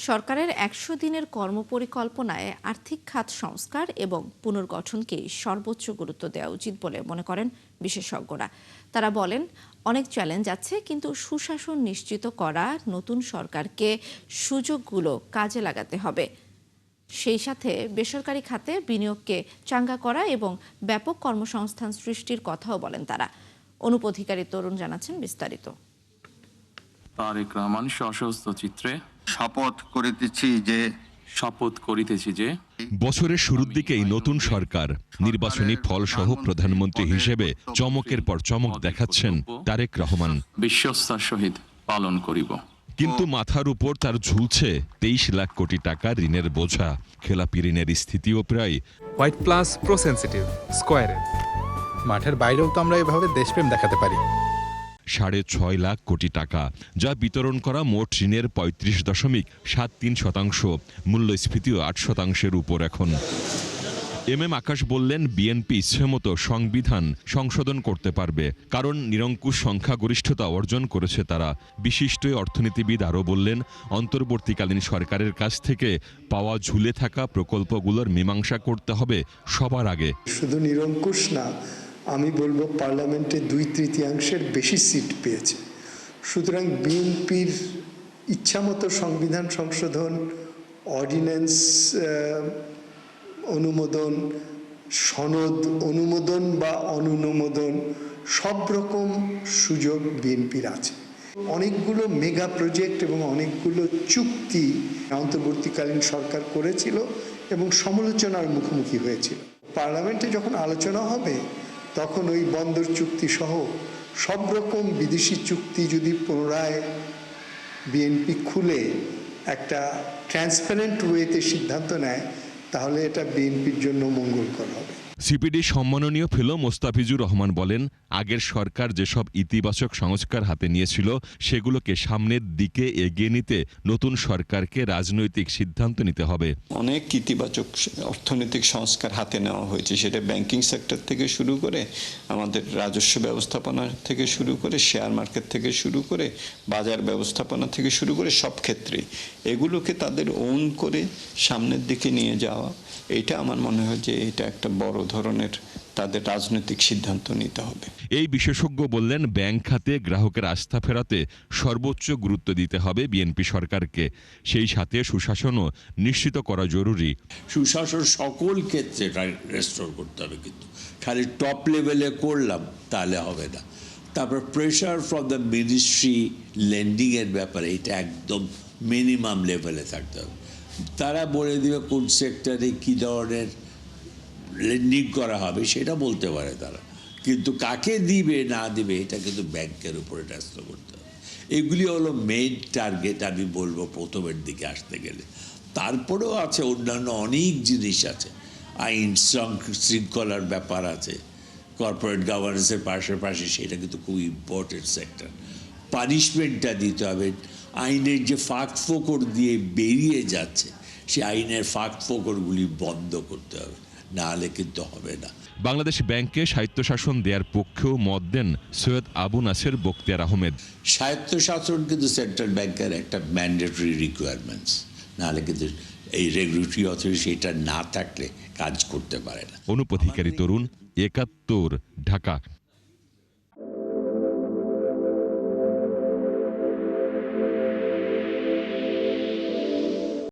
সরকারের ১০০ দিনের কর্মপরিকল্পনায় আর্থিক খাত সংস্কার এবং পুনর্গঠনকেই সর্বোচ্চ গুরুত্ব দেওয়া উচিত বলে মনে করেন বিশেষজ্ঞরা। তারা বলেন, অনেক চ্যালেঞ্জ আছে, কিন্তু সুশাসন নিশ্চিত করা নতুন সরকারকে সুযোগগুলো কাজে লাগাতে হবে। সেই সাথে বেসরকারি খাতে বিনিয়োগকে চাঙ্গা করা এবং ব্যাপক কর্মসংস্থান সৃষ্টির কথাও বলেন তারা। অনুপ অধিকারী তরুণ জানাচ্ছেন বিস্তারিত। তারেক রহমান সশস্ত্র চিত্রে শপথ করিতেছি যে বছরের শুরুর দিকেই নতুন সরকার নির্বাচনী ফলসহ প্রধানমন্ত্রী হিসেবে চমকের পর চমক দেখাচ্ছেন তারেক রহমান। বিশ্বস্তার সহিত পালন করিব। কিন্তু মাথার উপর তার ঝুলছে ২৩ লাখ কোটি টাকা ঋণের বোঝা। খেলাপি ঋণের স্থিতিও প্রায় হোয়াইট প্লাস প্রো সেনসিটিভ স্কয়ারে। মাঠের বাইরেও তো আমরা এভাবে দেশপ্রেম দেখাতে পারি। ৬.৫ লাখ কোটি টাকা, যা বিতরণ করা মোট ঋণের ৩৫.৭৩%। মূল্যস্ফীতিও ৮% উপর এখন। এম আকাশ বললেন, বিএনপি ইচ্ছেমতো সংবিধান সংশোধন করতে পারবে, কারণ নিরঙ্কুশ সংখ্যাগরিষ্ঠতা অর্জন করেছে তারা। বিশিষ্ট অর্থনীতিবিদ আরও বললেন, অন্তর্বর্তীকালীন সরকারের কাছ থেকে পাওয়া ঝুলে থাকা প্রকল্পগুলোর মীমাংসা করতে হবে সবার আগে। শুধু নিরঙ্কুশ না, আমি বলবো পার্লামেন্টে 2/3 বেশি সিট পেয়েছে। সুতরাং বিএনপির ইচ্ছামতো সংবিধান সংশোধন, অর্ডিন্যান্স অনুমোদন, সনদ অনুমোদন বা অনুমোদন, সব রকম সুযোগ বিএনপির আছে। অনেকগুলো মেগা প্রজেক্ট এবং অনেকগুলো চুক্তি অন্তর্বর্তীকালীন সরকার করেছিল এবং সমালোচনার মুখোমুখি হয়েছিল। পার্লামেন্টে যখন আলোচনা হবে তখন ওই বন্দর চুক্তি সহ সব রকম বিদেশি চুক্তি যদি পুনরায় বিএনপি খুলে একটা ট্রান্সপারেন্ট ওয়েতে সিদ্ধান্ত নেয়, তাহলে এটা বিএনপির জন্য মঙ্গলকর হবে। সিপিডি সম্মাননীয় ফেলো মোস্তাফিজুর রহমান বলেন, আগের সরকার যেসব ইতিবাচক সংস্কার হাতে নিয়েছিল সেগুলোকে সামনের দিকে এগিয়ে নিতে নতুন সরকারকে রাজনৈতিক সিদ্ধান্ত নিতে হবে। অনেক ইতিবাচক অর্থনৈতিক সংস্কার হাতে নেওয়া হয়েছে, সেটা ব্যাংকিং সেক্টর থেকে শুরু করে আমাদের রাজস্ব ব্যবস্থাপনা থেকে শুরু করে শেয়ার মার্কেট থেকে শুরু করে বাজার ব্যবস্থাপনা থেকে শুরু করে সব ক্ষেত্রে এগুলোকে তাদের ওন করে সামনের দিকে নিয়ে যাওয়া, এটা আমার মনে হয় যে এটা একটা বড় ধরনের তাদের রাজনৈতিক সিদ্ধান্ত নিতে হবে। এই বিশেষজ্ঞ বললেন, ব্যাংক খাতে গ্রাহকের আস্থা ফেরাতে সর্বোচ্চ গুরুত্ব দিতে হবে বিএনপি সরকারকে। সেই সাথে সুশাসনও নিশ্চিত করা জরুরি। সুশাসন সকল ক্ষেত্রে রেস্টোর করতে হবে, কিন্তু খালি টপ লেভেলে করলাম তাহলে হবে না। তারপর প্রেশার ফ্রম দ্য মিনিস্ট্রি লেন্ডিংয়ের ব্যাপারে এটা একদম মিনিমাম লেভেলে থাকতে হবে। তারা বলে দেবে কোন সেক্টরে কী ধরনের লেন্ডিং করা হবে সেটা বলতে পারে তারা, কিন্তু কাকে দিবে না দিবে এটা কিন্তু ব্যাংকের উপরে ন্যস্ত করতে হবে। এগুলি হলো মেইন টার্গেট আমি বলবো প্রথমের দিকে আসতে গেলে। তারপরেও আছে অন্যান্য অনেক জিনিস আছে, আইন শৃঙ্খলার ব্যাপার আছে, কর্পোরেট গভর্নেন্সের পাশাপাশি সেটা কিন্তু খুব ইম্পর্টেন্ট সেক্টর। পানিশমেন্টটা দিতে হবে, আইনের যে ফাঁক ফোকর দিয়ে বেরিয়ে যাচ্ছে সে আইনের ফাঁক ফোকরগুলি বন্ধ করতে হবে, নাহলে কিন্তু হবে না। বাংলাদেশ ব্যাংকে স্বায়ত্তশাসন দেওয়ার পক্ষেও মত দেন সৈয়দ আবু নাসের বখতিয়ার আহমেদ। স্বায়ত্তশাসন কিন্তু সেন্ট্রাল ব্যাংকের একটা ম্যান্ডেটরি রিকোয়ারমেন্টস, নাহলে কিন্তু এই রেগুলেটরি অথরিটি সেটা না থাকলে কাজ করতে পারে না। অনুপ অধিকারী তরুণ, ৭১, ঢাকা।